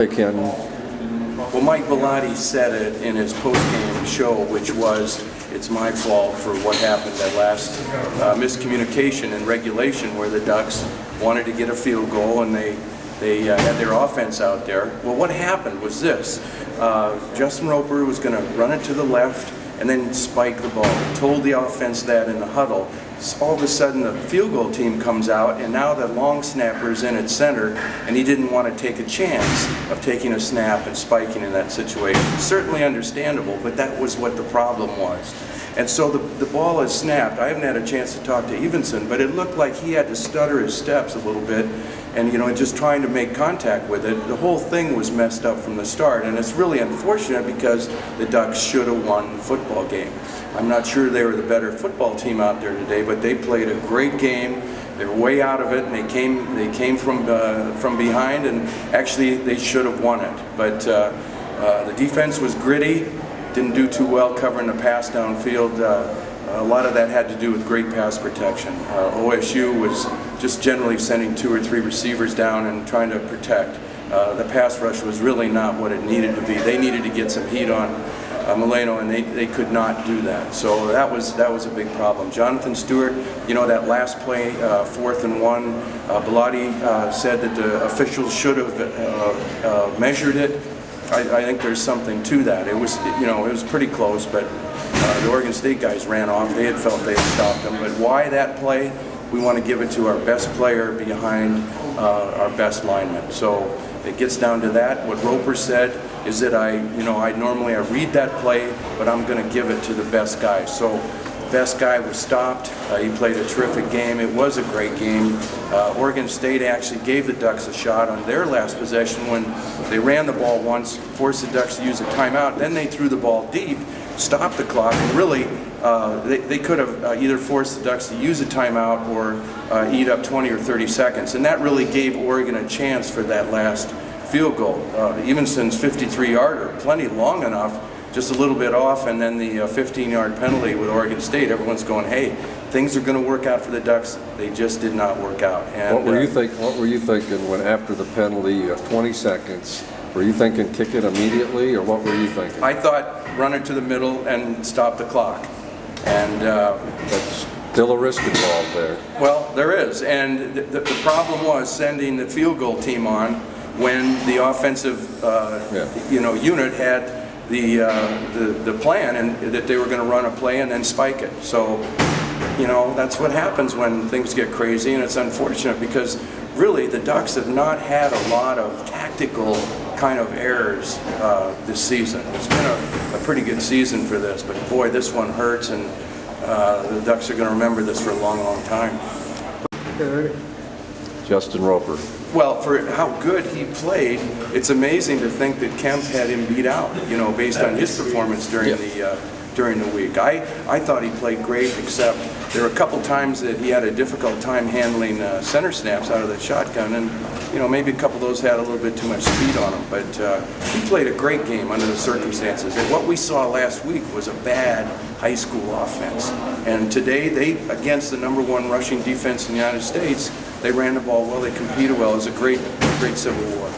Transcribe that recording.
Ken. Well, Mike Bellotti said it in his post-game show, which was, it's my fault for what happened that last miscommunication in regulation where the Ducks wanted to get a field goal and they had their offense out there. Well, what happened was this. Justin Roper was going to run it to the left and then spike the ball. He told the offense that in the huddle. All of a sudden the field goal team comes out and now the long snapper's in at center and he didn't want to take a chance of taking a snap and spiking in that situation. Certainly understandable, but that was what the problem was. And so the ball is snapped. I haven't had a chance to talk to Evenson, but it looked like he had to stutter his steps a little bit and, you know, just trying to make contact with it. The whole thing was messed up from the start, and it's really unfortunate because the Ducks should have won the football game. I'm not sure they were the better football team out there today, but they played a great game. They were way out of it, and they came from behind, and actually they should have won it. But the defense was gritty. Didn't do too well covering the pass downfield. A lot of that had to do with great pass protection. OSU was just generally sending 2 or 3 receivers down and trying to protect. The pass rush was really not what it needed to be. They needed to get some heat on Molino, and they could not do that. So that was a big problem. Jonathan Stewart, you know, that last play, 4th and 1, Bellotti said that the officials should have measured it. I think there's something to that. It was, you know, it was pretty close, but the Oregon State guys ran off. They had felt they had stopped them. But why that play? We want to give it to our best player behind our best lineman. So it gets down to that. What Roper said is that I normally read that play, but I'm going to give it to the best guy. So best guy was stopped. He played a terrific game. It was a great game. Oregon State actually gave the Ducks a shot on their last possession when they ran the ball once, forced the Ducks to use a timeout. Then they threw the ball deep, stopped the clock, and really they could have either forced the Ducks to use a timeout or eat up 20 or 30 seconds. And that really gave Oregon a chance for that last field goal. Evenson's 53-yarder, plenty long enough, just a little bit off, and then the 15-yard penalty with Oregon State. Everyone's going, hey, things are going to work out for the Ducks. They just did not work out. And what were you thinking when after the penalty of 20 seconds? Were you thinking kick it immediately, or what were you thinking? I thought run it to the middle and stop the clock. And that's still a risk involved there. Well, there is, and the problem was sending the field goal team on when the offensive unit had the plan and that they were going to run a play and then spike it. So, you know, that's what happens when things get crazy, and it's unfortunate because really the Ducks have not had a lot of tactical kind of errors this season. It's been a pretty good season for this, but boy, this one hurts, and the Ducks are going to remember this for a long, long time. Justin Roper. Well, for how good he played, it's amazing to think that Kemp had him beat out, you know, based on his performance during the week. I thought he played great, except there were a couple times that he had a difficult time handling center snaps out of the shotgun, and, you know, maybe a couple of those had a little bit too much speed on him, but he played a great game under the circumstances. And what we saw last week was a bad high school offense. And today, against the #1 rushing defense in the United States, they ran the ball well, they competed well. It was a great Civil War.